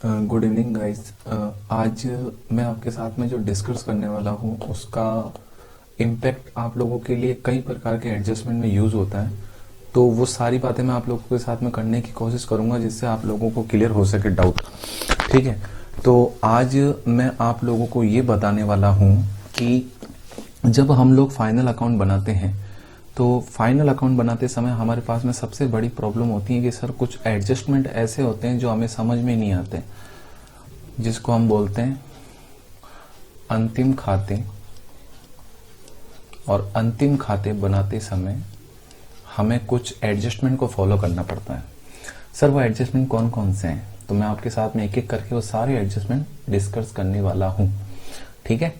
Good evening guys. आज मैं आपके साथ में जो डिस्कस करने वाला हूँ उसका इम्पैक्ट आप लोगों के लिए कई प्रकार के एडजस्टमेंट में यूज होता है। तो वो सारी बातें मैं आप लोगों के साथ में करने की कोशिश करूंगा जिससे आप लोगों को क्लियर हो सके डाउट। ठीक है, तो आज मैं आप लोगों को ये बताने वाला हूँ कि जब हम लोग फाइनल अकाउंट बनाते हैं तो फाइनल अकाउंट बनाते समय हमारे पास में सबसे बड़ी प्रॉब्लम होती है कि सर कुछ एडजस्टमेंट ऐसे होते हैं जो हमें समझ में नहीं आते, जिसको हम बोलते हैं अंतिम खाते। और अंतिम खाते बनाते समय हमें कुछ एडजस्टमेंट को फॉलो करना पड़ता है। सर वो एडजस्टमेंट कौन कौन से हैं, तो मैं आपके साथ में एक एक करके वो सारे एडजस्टमेंट डिस्कस करने वाला हूं। ठीक है,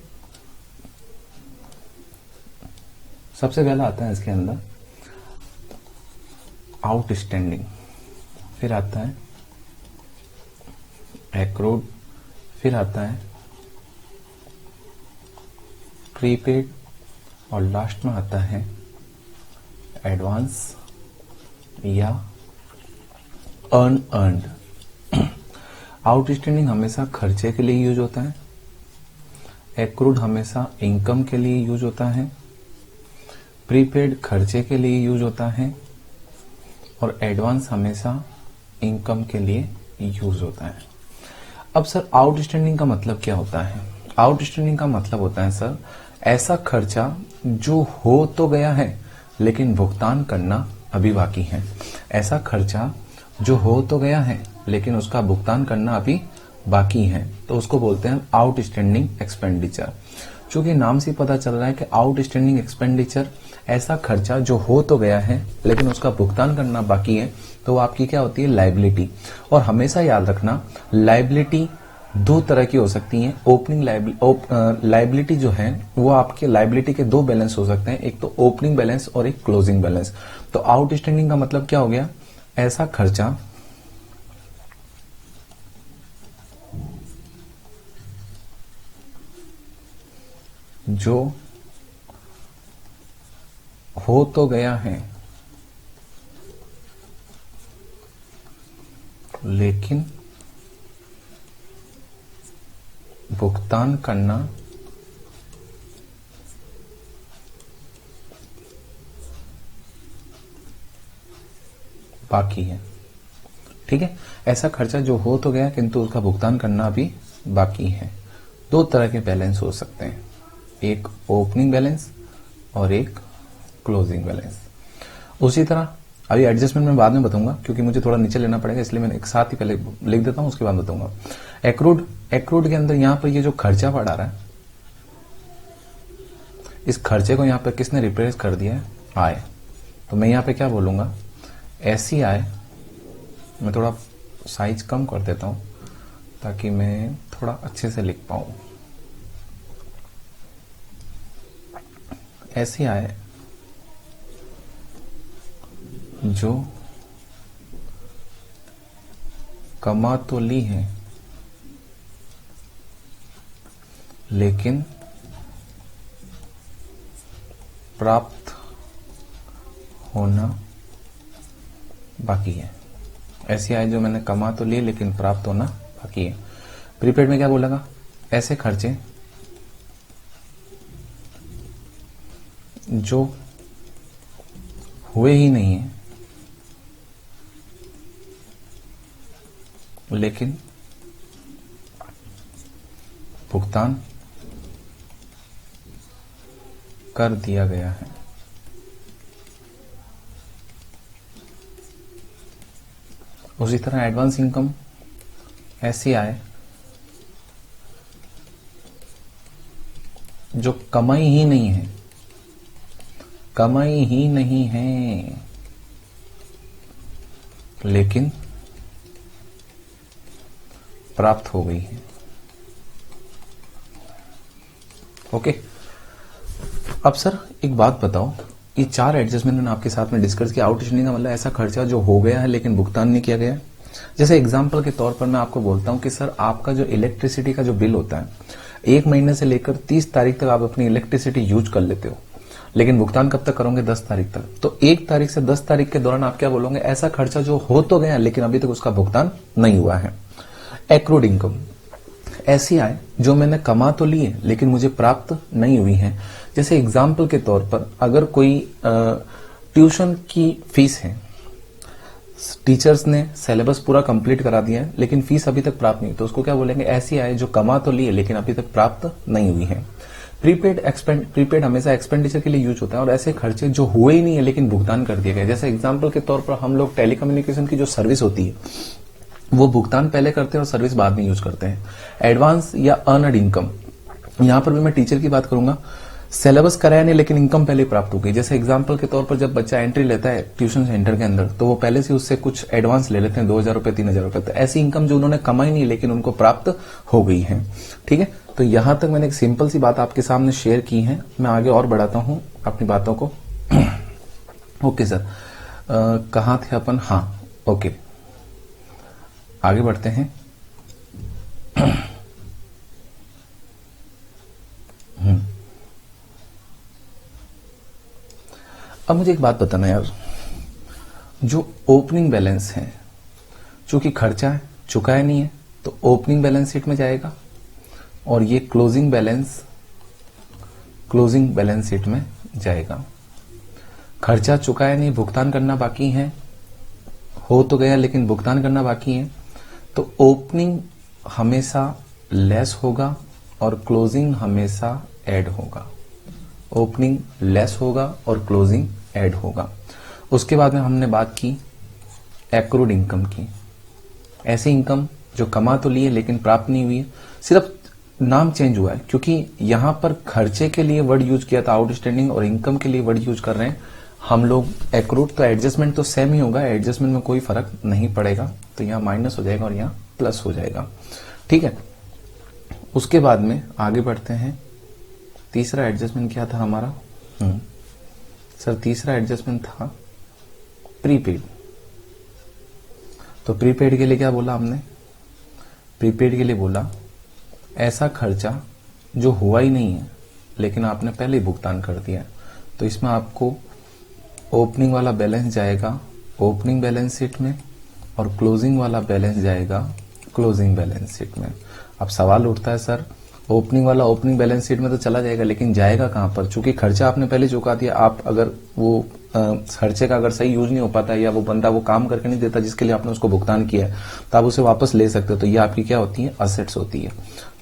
सबसे पहला आता है इसके अंदर आउटस्टैंडिंग, फिर आता है एक्रूड, फिर आता है प्रीपेड और लास्ट में आता है एडवांस या अर्नड। आउटस्टैंडिंग हमेशा खर्चे के लिए यूज होता है, एक्रूड हमेशा इनकम के लिए यूज होता है, प्रीपेड खर्चे के लिए यूज होता है और एडवांस हमेशा इनकम के लिए यूज होता है। अब सर आउटस्टैंडिंग का मतलब क्या होता है? आउटस्टैंडिंग का मतलब होता है सर ऐसा खर्चा जो हो तो गया है लेकिन भुगतान करना अभी बाकी है। ऐसा खर्चा जो हो तो गया है लेकिन उसका भुगतान करना अभी बाकी है, तो उसको बोलते हैं आउटस्टैंडिंग एक्सपेंडिचर। चूंकि नाम से पता चल रहा है कि आउटस्टैंडिंग एक्सपेंडिचर ऐसा खर्चा जो हो तो गया है लेकिन उसका भुगतान करना बाकी है, तो वो आपकी क्या होती है? लायबिलिटी। और हमेशा याद रखना लायबिलिटी दो तरह की हो सकती है। ओपनिंग लायबिलिटी जो है वो आपके लायबिलिटी के दो बैलेंस हो सकते हैं, एक तो ओपनिंग बैलेंस और एक क्लोजिंग बैलेंस। तो आउटस्टैंडिंग का मतलब क्या हो गया? ऐसा खर्चा जो हो तो गया है लेकिन भुगतान करना बाकी है। ठीक है, ऐसा खर्चा जो हो तो गया किंतु उसका भुगतान करना भी बाकी है। दो तरह के बैलेंस हो सकते हैं, एक ओपनिंग बैलेंस और एक क्लोजिंग बैलेंस। उसी तरह अभी एडजस्टमेंट मैं बाद में बताऊंगा क्योंकि मुझे थोड़ा नीचे लेना पड़ेगा, इसलिए मैंने एक साथ ही पहले लिख देता हूं, उसके बाद बताऊंगा। एक्रूड के अंदर यहां पर ये जो खर्चा पड़ा रहा है, इस खर्चे को यहां पर किसने रिप्लेस कर दिया है? आय। तो मैं यहां पे क्या बोलूंगा? ऐसी आय, मैं थोड़ा साइज कम कर देता हूं ताकि मैं थोड़ा अच्छे से लिख पाऊं। ऐसी आय जो कमा तो ली है लेकिन प्राप्त होना बाकी है। ऐसी आय जो मैंने कमा तो ली लेकिन प्राप्त होना बाकी है। प्रीपेड में क्या बोलेगा? ऐसे खर्चे जो हुए ही नहीं है लेकिन भुगतान कर दिया गया है। उसी तरह एडवांस इनकम ऐसी आय जो कमाई ही नहीं है, कमाई ही नहीं है लेकिन प्राप्त हो गई है। ओके, अब सर एक बात बताओ, ये चार एडजस्टमेंट मैंने आपके साथ में डिस्कस किया। आउटस्टैंडिंग का मतलब ऐसा खर्चा जो हो गया है लेकिन भुगतान नहीं किया गया है। जैसे एग्जांपल के तौर पर मैं आपको बोलता हूं कि सर आपका जो इलेक्ट्रिसिटी का जो बिल होता है, एक महीने से लेकर 30 तारीख तक आप अपनी इलेक्ट्रिसिटी यूज कर लेते हो, लेकिन भुगतान कब तक करोगे? 10 तारीख तक। तो 1 तारीख से 10 तारीख के दौरान आप क्या बोलोगे? ऐसा खर्चा जो हो तो गया लेकिन अभी तक उसका भुगतान नहीं हुआ है। एक्रूड इनकम, ऐसी आय जो मैंने कमा तो ली है लेकिन मुझे प्राप्त नहीं हुई है। जैसे एग्जाम्पल के तौर पर अगर कोई ट्यूशन की फीस है, टीचर्स ने सिलेबस पूरा कंप्लीट करा दिया है लेकिन फीस अभी तक प्राप्त नहीं, तो उसको क्या बोलेंगे, ऐसी आय जो कमा तो ली है लेकिन अभी तक प्राप्त नहीं हुई है। प्रीपेड हमेशा एक्सपेंडिचर के लिए यूज होता है, और ऐसे खर्चे जो हुए ही नहीं है लेकिन भुगतान कर दिए गए। जैसे एग्जाम्पल के तौर पर हम लोग टेलीकम्युनिकेशन की जो सर्विस होती है वो भुगतान पहले करते हैं और सर्विस बाद में यूज करते हैं। एडवांस या अर्नड इनकम, यहां पर भी मैं टीचर की बात करूंगा, सिलेबस कराया नहीं लेकिन इनकम पहले प्राप्त हो गई। जैसे एग्जांपल के तौर पर जब बच्चा एंट्री लेता है ट्यूशन सेंटर के अंदर तो वो पहले से उससे कुछ एडवांस ले लेते हैं, 2000 रुपए 3000 रुपए। तो ऐसी इनकम जो उन्होंने कमाई नहीं लेकिन उनको प्राप्त हो गई है। ठीक है, तो यहां तक मैंने एक सिंपल सी बात आपके सामने शेयर की है। मैं आगे और बढ़ाता हूं अपनी बातों को। ओके सर, कहां थे अपन? हाँ, ओके, आगे बढ़ते हैं। अब मुझे एक बात बताना यार, जो ओपनिंग बैलेंस है, चूंकि खर्चा है, चुकाया नहीं है, तो ओपनिंग बैलेंस शीट में जाएगा, और ये क्लोजिंग बैलेंस शीट में जाएगा। खर्चा चुकाया नहीं, भुगतान करना बाकी है, हो तो गया लेकिन भुगतान करना बाकी है, तो ओपनिंग हमेशा लेस होगा और क्लोजिंग हमेशा ऐड होगा। ओपनिंग लेस होगा और क्लोजिंग ऐड होगा। उसके बाद में हमने बात की एक्रूड इनकम की, ऐसी इनकम जो कमा तो ली है लेकिन प्राप्त नहीं हुई है, सिर्फ नाम चेंज हुआ है, क्योंकि यहां पर खर्चे के लिए वर्ड यूज किया था आउटस्टैंडिंग और इनकम के लिए वर्ड यूज कर रहे हैं हम लोग एक्रूड। तो एडजस्टमेंट तो सेम ही होगा, एडजस्टमेंट में कोई फर्क नहीं पड़ेगा, तो यहां माइनस हो जाएगा और यहां प्लस हो जाएगा। ठीक है, उसके बाद में आगे बढ़ते हैं। तीसरा एडजस्टमेंट क्या था हमारा? सर तीसरा एडजस्टमेंट था प्रीपेड। तो प्रीपेड के लिए क्या बोला हमने? प्रीपेड के लिए बोला ऐसा खर्चा जो हुआ ही नहीं है लेकिन आपने पहले ही भुगतान कर दिया है। तो इसमें आपको ओपनिंग वाला बैलेंस जाएगा ओपनिंग बैलेंस शीट में और क्लोजिंग वाला बैलेंस जाएगा क्लोजिंग बैलेंस शीट में। अब सवाल उठता है सर ओपनिंग वाला ओपनिंग बैलेंस शीट में तो चला जाएगा लेकिन जाएगा कहां पर? चूंकि खर्चा आपने पहले चुका दिया, आप अगर वो खर्चे का अगर सही यूज नहीं हो पाता या वो बंदा वो काम करके नहीं देता जिसके लिए आपने उसको भुगतान किया है, तो आप उसे वापस ले सकते हो। तो ये आपकी क्या होती है? असेट्स होती है।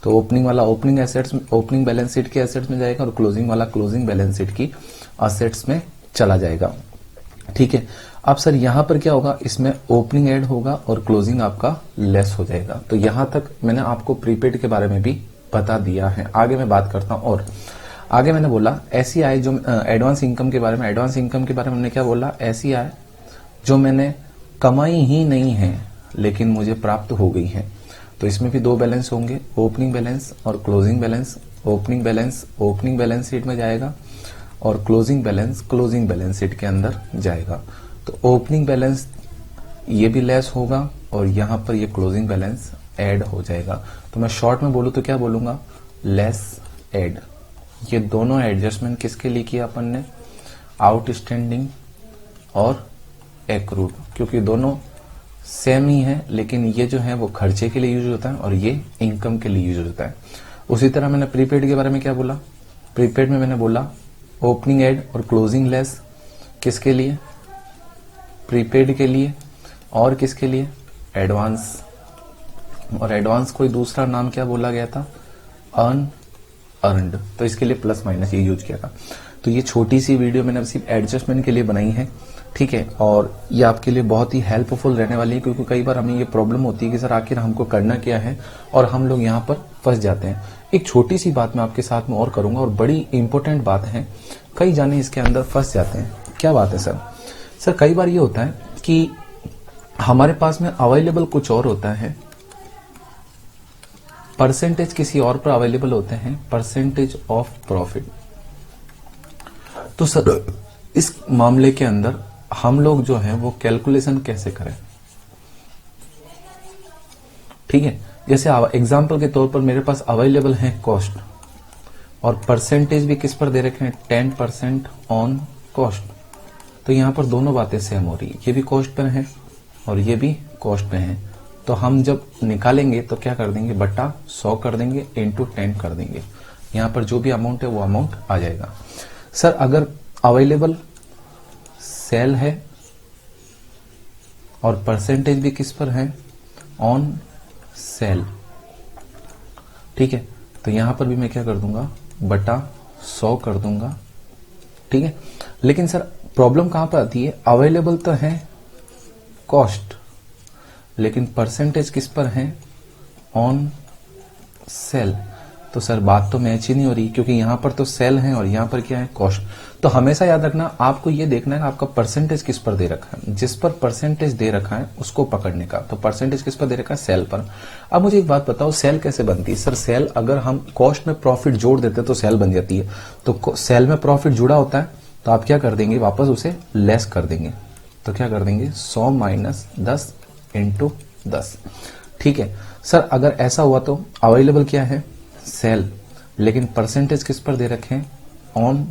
तो ओपनिंग वाला opening assets, opening balance sheet के एसेट्स में जाएगा और क्लोजिंग वाला क्लोजिंग बैलेंस शीट की असेट्स में चला जाएगा। ठीक है, अब सर यहां पर क्या होगा? इसमें ओपनिंग ऐड होगा और क्लोजिंग आपका लेस हो जाएगा। तो यहां तक मैंने आपको प्रीपेड के बारे में भी बता दिया है। आगे मैं बात करता हूं, और आगे मैंने बोला ऐसी आय जो एडवांस इनकम के बारे में, एडवांस इनकम के बारे में हमने क्या बोला? ऐसी आय जो मैंने कमाई ही नहीं है लेकिन मुझे प्राप्त हो गई है। तो इसमें भी दो बैलेंस होंगे, ओपनिंग बैलेंस और closing balance. Opening balance opening balance sheet में जाएगा और closing balance closing balance sheet के अंदर जाएगा। तो ओपनिंग बैलेंस ये भी लेस होगा और यहां पर ये क्लोजिंग बैलेंस ऐड हो जाएगा। तो मैं शॉर्ट में बोलूं तो क्या बोलूंगा? Less add. ये दोनों एडजस्टमेंट किसके लिए किया अपन ने? आउटस्टैंडिंग और एक्रूड, क्योंकि दोनों सेम ही है लेकिन ये जो है वो खर्चे के लिए यूज होता है और ये इनकम के लिए यूज होता है। उसी तरह मैंने प्रीपेड के बारे में क्या बोला? प्रीपेड में मैंने बोला ओपनिंग ऐड और क्लोजिंग लेस। किसके लिए? प्रीपेड के लिए। और किसके लिए? एडवांस। और एडवांस कोई दूसरा नाम क्या बोला गया था? अर्नड। तो इसके लिए प्लस माइनस ये यूज किया था। तो ये छोटी सी वीडियो मैंने सिर्फ एडजस्टमेंट के लिए बनाई है, ठीक है, और ये आपके लिए बहुत ही हेल्पफुल रहने वाली है, क्योंकि कई बार हमें ये प्रॉब्लम होती है कि सर आखिर हमको करना क्या है और हम लोग यहाँ पर फंस जाते हैं। एक छोटी सी बात मैं आपके साथ में और करूंगा और बड़ी इंपॉर्टेंट बात है, कई जाने इसके अंदर फंस जाते हैं। क्या बात है सर? सर कई बार ये होता है कि हमारे पास में अवेलेबल कुछ और होता है, परसेंटेज किसी और पर अवेलेबल होते हैं, परसेंटेज ऑफ प्रॉफिट। तो सर इस मामले के अंदर हम लोग जो है वो कैलकुलेशन कैसे करें? ठीक है, जैसे एग्जांपल के तौर पर मेरे पास अवेलेबल है कॉस्ट और परसेंटेज भी किस पर दे रखे हैं? 10% ऑन कॉस्ट। तो यहां पर दोनों बातें सेम हो रही है, ये भी कॉस्ट पर है और ये भी कॉस्ट पे है। तो हम जब निकालेंगे तो क्या कर देंगे, बटा 100 कर देंगे, इंटू 10 कर देंगे। यहां पर जो भी अमाउंट है वो अमाउंट आ जाएगा। सर अगर अवेलेबल सेल है और परसेंटेज भी किस पर है, ऑन सेल, ठीक है, तो यहां पर भी मैं क्या कर दूंगा, बटा 100 कर दूंगा, ठीक है। लेकिन सर प्रॉब्लम कहां पर आती है, अवेलेबल तो है कॉस्ट, लेकिन परसेंटेज किस पर है, ऑन सेल। तो सर बात तो मैच ही नहीं हो रही, क्योंकि यहां पर तो सेल है और यहां पर क्या है, कॉस्ट। तो हमेशा याद रखना, आपको ये देखना है आपका परसेंटेज किस पर दे रखा है, जिस पर परसेंटेज दे रखा है उसको पकड़ने का। तो परसेंटेज किस पर दे रखा है, सेल पर। अब मुझे एक बात बताओ, सेल कैसे बनती है। सर सेल अगर हम कॉस्ट में प्रॉफिट जोड़ देते तो सेल बन जाती है। तो सेल में प्रॉफिट जुड़ा होता है तो आप क्या कर देंगे, वापस उसे लेस कर देंगे। तो क्या कर देंगे, 100 माइनस 10 इंटू 10, ठीक है। सर अगर ऐसा हुआ तो अवेलेबल क्या है, सेल, लेकिन परसेंटेज किस पर दे रखे हैं, ऑन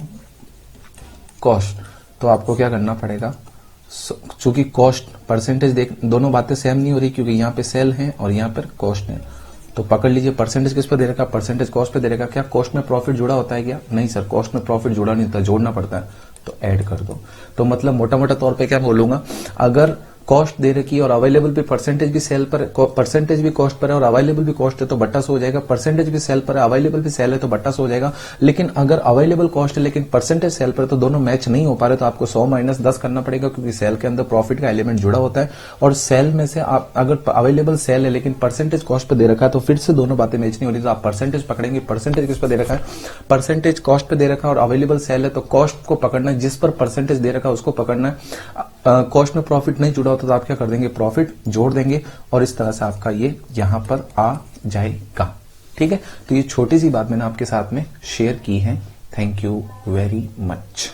कॉस्ट। तो आपको क्या करना पड़ेगा, चूंकि कॉस्ट परसेंटेज देख, दोनों बातें सेम नहीं हो रही, क्योंकि यहां पे सेल है और यहां पर कॉस्ट है। तो पकड़ लीजिए, परसेंटेज किस पर दे रखा, परसेंटेज कॉस्ट पे दे रखा। क्या कॉस्ट में प्रॉफिट जुड़ा होता है क्या, नहीं सर, कॉस्ट में प्रॉफिट जुड़ा नहीं होता, जोड़ना पड़ता है। तो ऐड कर दो। तो मतलब मोटा मोटा तौर पे क्या बोलूंगा, अगर कॉस्ट दे रखी है और अवेलेबल भी, परसेंटेज भी सेल पर, परसेंटेज भी कॉस्ट पर है और अवेलेबल भी कॉस्ट है तो बट्टा 100 हो जाएगा। परसेंटेज भी सेल पर है, अवेलेबल भी सेल है तो बट्टा 100 हो जाएगा। लेकिन अगर अवेलेबल कॉस्ट है लेकिन परसेंटेज सेल पर है तो दोनों मैच नहीं हो पा रहे, तो आपको 100 माइनस 10 करना पड़ेगा, क्योंकि सेल के अंदर प्रॉफिट का एलिमेंट जुड़ा होता है। और सेल में से आप अगर अवेलेबल सेल है लेकिन परसेंटेज कॉस्ट पर दे रखा है तो फिर से दोनों बातें मैच नहीं हो रही, तो आप परसेंटेज पकड़ेंगे। परसेंटेज किस पर दे रखा है, परसेंटेज कॉस्ट पे दे रखा है और अवेलेबल सेल है तो कॉस्ट को पकड़ना है, जिस पर परसेंटेज दे रखा है उसको पकड़ना है। कॉस्ट में प्रॉफिट नहीं जुड़ा होता तो आप क्या कर देंगे, प्रॉफिट जोड़ देंगे और इस तरह से आपका ये यहां पर आ जाएगा, ठीक है। तो ये छोटी सी बात मैंने आपके साथ में शेयर की है। Thank you very much.